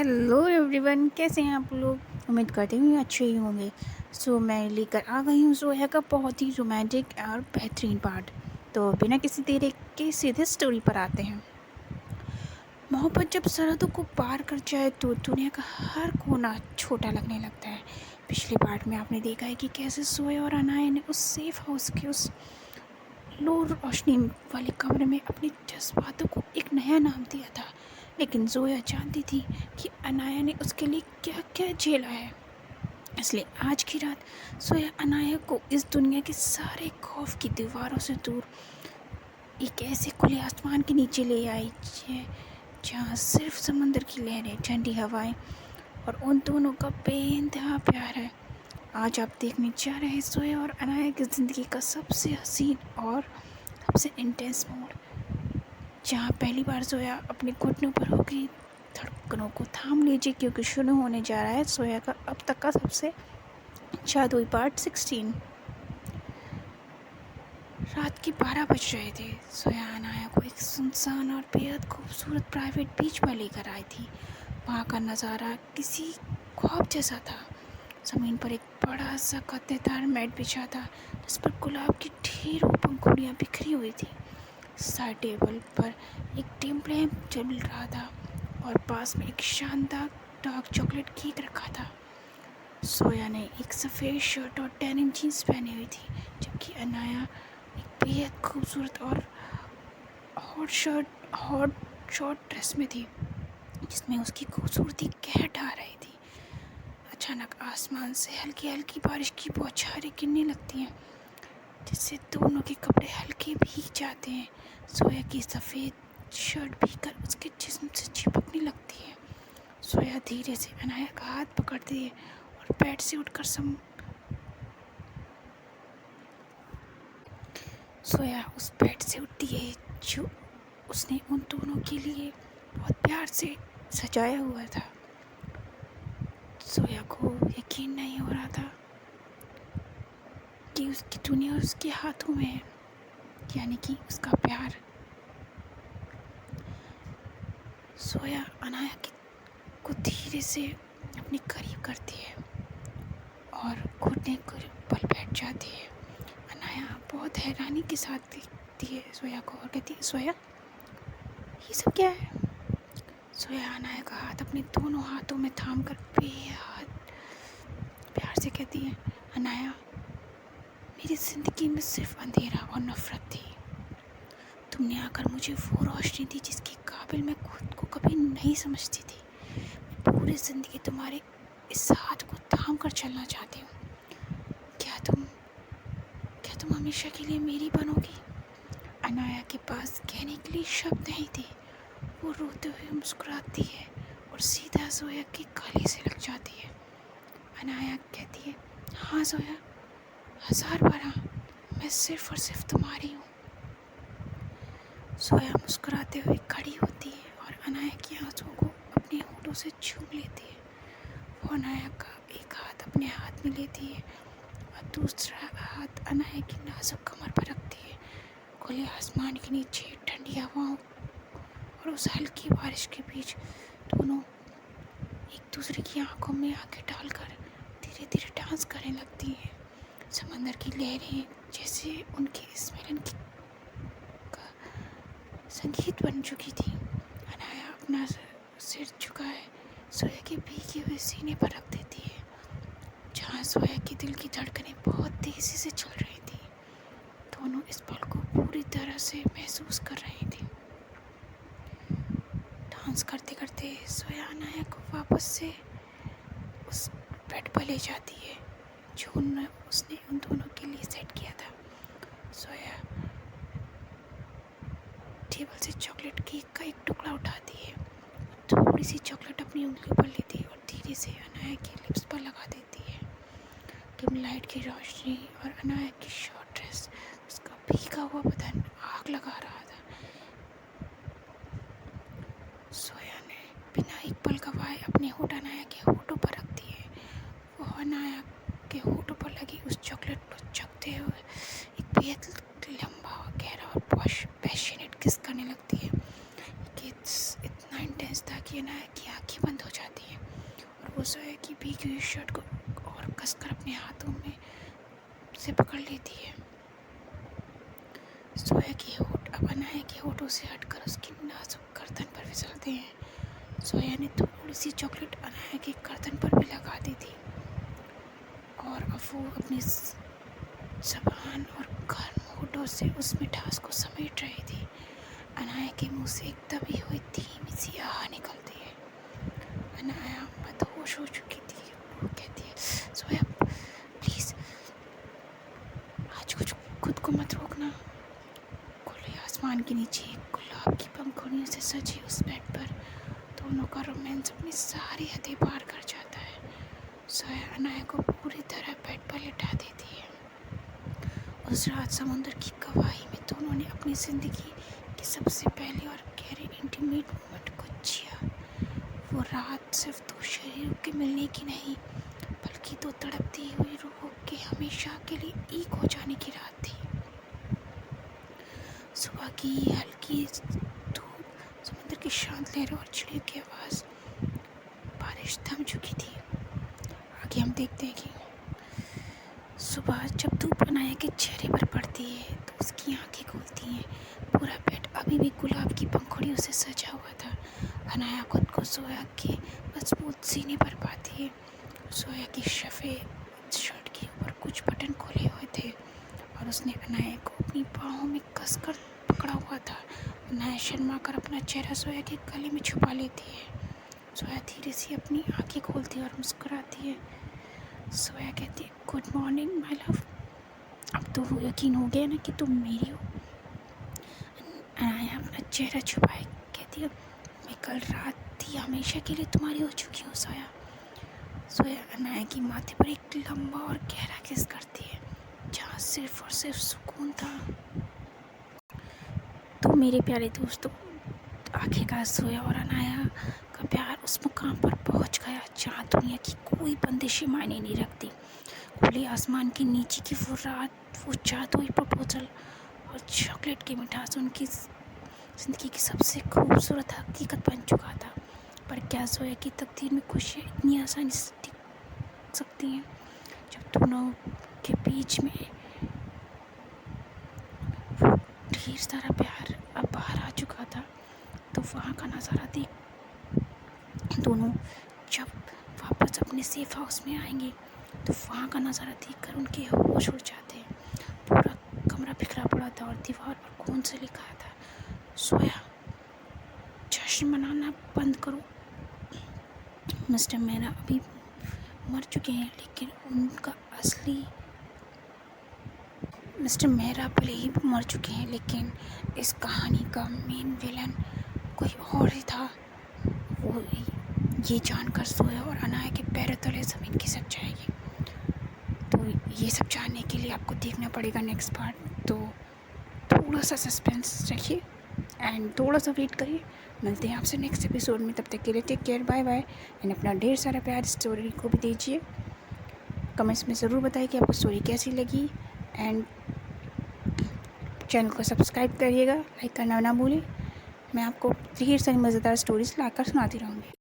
Hello everyone, कैसे हैं आप लोग। उम्मीद करते हुए अच्छे ही होंगे। मैं लेकर आ गई हूँ जोया का बहुत ही रोमांटिक और बेहतरीन पार्ट। तो बिना किसी देरी के सीधे स्टोरी पर आते हैं। मोहब्बत जब सरहदों को पार कर जाए तो दुनिया का हर कोना छोटा लगने लगता है। पिछले पार्ट में आपने देखा है कि कैसे जोया और अनाया ने उस सेफ हाउस के उस लो रोशनी वाले कमरे में अपने जज्बातों को एक नया नाम दिया था। लेकिन जोया जानती थी कि अनाया ने उसके लिए क्या क्या झेला है। इसलिए आज की रात जोया अनाया को इस दुनिया के सारे खौफ की दीवारों से दूर एक ऐसे खुले आसमान के नीचे ले आई जहाँ सिर्फ समंदर की लहरें, ठंडी हवाएं और उन दोनों का बेइंतहा प्यार है। आज आप देखने जा रहे हैं जोया और अनाया की ज़िंदगी का सबसे हसीन और सबसे इंटेंस मोड़, जहाँ पहली बार जोया अपने घुटनों पर होगी। धड़कनों को थाम लीजिए क्योंकि शुरू होने जा रहा है जोया का अब तक का सबसे जादुई पार्ट 16। रात के 12 बज रहे थे। जोया अनाया को एक सुनसान और बेहद खूबसूरत प्राइवेट बीच पर लेकर आई थी। वहाँ का नज़ारा किसी ख्वाब जैसा था। ज़मीन पर एक बड़ा सा कत्तेदार मैट बिछा था जिस पर गुलाब की ढेरों पंखुड़ियाँ बिखरी हुई थी। साइड टेबल पर एक टेम्प लैंप जल रहा था और पास में एक शानदार डार्क चॉकलेट केक रखा था। सोया ने एक सफ़ेद शर्ट और डेनिम जीन्स पहनी हुई थी, जबकि अनाया एक बेहद खूबसूरत और हॉट शॉर्ट ड्रेस में थी जिसमें उसकी खूबसूरती कह ढा रही थी। अचानक आसमान से हल्की हल्की बारिश की बौछारें गिरने लगती हैं जिससे दोनों के कपड़े हल्के भीग जाते हैं। सोया की सफ़ेद शर्ट भीगकर उसके जिस्म से चिपकने लगती है। सोया धीरे से अनाया का हाथ पकड़ती है और बेड से उठकर सोया उस बेड से उठती है जो उसने उन दोनों के लिए बहुत प्यार से सजाया हुआ था। सोया को यकीन नहीं हो रहा था कि उसकी दुनिया उसके हाथों में है, यानी कि उसका प्यार। सोया अनाया को धीरे से अपने करीब करती है और घुटने पर बैठ जाती है। अनाया बहुत हैरानी के साथ देखती है सोया को और कहती है, सोया ये सब क्या है। सोया अनाया का हाथ अपने दोनों हाथों में थाम कर बेहद प्यार से कहती है, अनाया मेरी ज़िंदगी में सिर्फ अंधेरा और नफ़रत थी। तुमने आकर मुझे वो रोशनी दी जिसके काबिल मैं खुद को कभी नहीं समझती थी। मैं पूरी ज़िंदगी तुम्हारे इस हाथ को थाम कर चलना चाहती हूँ। क्या तुम हमेशा के लिए मेरी बनोगी। अनाया के पास कहने के लिए शब्द नहीं थे। वो रोते हुए मुस्कुराती है और सीधा जोया के गले से लग जाती है। अनाया कहती है, हाँ जोया, 1000 बार हाँ, मैं सिर्फ और सिर्फ तुम्हारी हूँ। जोया मुस्कुराते हुए खड़ी होती है और अनाया की आंसुओं को अपने होठों से छूम लेती है। वो अनाया का एक हाथ अपने हाथ में लेती है और दूसरा हाथ अनाया की नाजुक कमर पर रखती है। खुले आसमान के नीचे ठंडी हवाओं और उस हल्की बारिश के बीच दोनों एक दूसरे की आंखों में आंखें डालकर धीरे धीरे डांस करने लगती हैं। समंदर की लहरें जैसे उनके इस मिलन का संगीत बन चुकी थी। अनाया अपना सिर झुकाए सोया के भीगे हुए सीने पर रख देती है, जहाँ सोया के दिल की धड़कनें बहुत तेज़ी से चल रही थी। दोनों इस पल को पूरी तरह से महसूस कर रही थी। डांस करते करते सोया अनाया को वापस से उस बेड पर ले जाती है जो उसने उन दोनों के लिए सेट किया था। सोया टेबल से चॉकलेट केक का एक टुकड़ा उठाती है, थोड़ी सी चॉकलेट अपनी उंगलियों पर लेती है और धीरे से अनाया के लिप्स पर लगा देती है। डिम लाइट की रोशनी और अनाया की शॉर्ट ड्रेस उसका भीगा हुआ बदन आग लगा रहा था। सोया ने बिना एक पल गवाए अपने होठ अनाया के होठों पर रख दिए। वो अनाया के होठों पर लगी उस चॉकलेट को चखते हुए एक बेहद लंबा और गहरा और पैशनेट किस करने लगती है। किस इतना इंटेंस था कि अनाया की आंखें बंद हो जाती भीगी हुई शर्ट को और कसकर अपने हाथों में से पकड़ लेती है। सोया के होठ अब अनाया के होठों से हटकर उसकी नाजुक गर्दन पर फिसलते हैं। सोया ने थोड़ी सी चॉकलेट अनाया के गर्दन पर भी लगा दी थी और अब वो अपनी ज़बान और गर्म होठों से उस मिठास को समेट रही थी। अनाया के मुंह से एक दबी हुई धीमी सी आह निकलती है। अनाया मदहोश हो चुकी थी। वो कहती है, सोया प्लीज़ आज कुछ खुद को मत रोकना। खुले आसमान के नीचे गुलाब की पंखुड़ियों से सजे उस बेड पर दोनों का रोमांस अपनी सारी हदें पार कर जाता है। सोया अनाया को पूरी तरह बेड पर लिटा देती है। उस रात समुद्र की गवाही में दोनों ने अपनी ज़िंदगी की सबसे पहले और गहरे इंटीमेट मोमेंट को जिया। वो रात सिर्फ दो शरीरों के मिलने की नहीं, बल्कि दो तड़पती हुई रूहों के हमेशा के लिए एक हो जाने की रात थी। सुबह की हल्की धूप, समुद्र की शांत लहरों और चिड़ियों की आवाज़, बारिश थम चुकी थी। आगे हम देखते हैं कि सुबह जब धूप अनाया के चेहरे पर पड़ती है तो उसकी आंखें खुलती हैं। पूरा बेड अभी भी गुलाब की पंखुड़ियों से सजा हुआ था। अनाया खुद को सोया के मजबूत सीने पर पाती है। सोया की सफ़ेद शर्ट के ऊपर कुछ बटन खोले हुए थे और उसने अनाया को अपनी बाहों में कसकर पकड़ा हुआ था। अनाया शर्मा कर अपना चेहरा सोया के गले में छुपा लेती है। सोया धीरे से अपनी आंखें खोलती है और मुस्कुराती है। सोया कहती है, गुड मॉर्निंग माय लव। अब तो वो यकीन हो गया ना कि तुम मेरी हो। अनाया अपना चेहरा छुपाए कहती है, मैं कल रात ही हमेशा के लिए तुम्हारी हो चुकी हूँ सोया। सोया अनाया की माथे पर एक लंबा और गहरा किस करती है जहाँ सिर्फ और सिर्फ सुकून था। तो मेरे प्यारे दोस्तों, आखिरकार सोया और अनाया का प्यार उस मुकाम पर पहुंच गया जहाँ दुनिया की कोई बंदिशें मायने नहीं रखती। खुले आसमान के नीचे की वो रात, वो जादुई प्रपोजल और चॉकलेट की मिठास उनकी ज़िंदगी की सबसे खूबसूरत हकीकत बन चुका था। पर क्या सोया की तकदीर में खुशियाँ इतनी आसानी से टिक सकती हैं? जब दोनों के बीच में वो ढेर सारा प्यार अब बाहर आ चुका था, तो वहाँ का नज़ारा देख दोनों जब वापस अपने सेफ हाउस में आएंगे तो वहाँ का नज़ारा देखकर उनके होश उड़ जाते हैं। पूरा कमरा बिखरा पड़ा था और दीवार पर खून से लिखा था, सोया जश्न मनाना बंद करो। मिस्टर मेहरा अभी मर चुके हैं, लेकिन उनका असली मिस्टर मेहरा भले ही मर चुके हैं, लेकिन इस कहानी का मेन विलन कोई और ही था। वो ये जानकर सोया और अनाया के पैरों तले ज़मीन खिसक जाएगी। तो ये सब जानने के लिए आपको देखना पड़ेगा नेक्स्ट पार्ट। तो थोड़ा सा सस्पेंस रखिए एंड थोड़ा सा वेट करिए। मिलते हैं आपसे नेक्स्ट एपिसोड में। तब तक के लिए take care, bye bye. And अपना ढेर सारा प्यार स्टोरी को भी दीजिए। कमेंट्स में ज़रूर बताइए कि आपको स्टोरी कैसी लगी एंड चैनल को सब्सक्राइब करिएगा, लाइक करना ना भूलें। मैं आपको ढेर सारी मज़ेदार स्टोरीज़ लाकर सुनाती रहूँगी।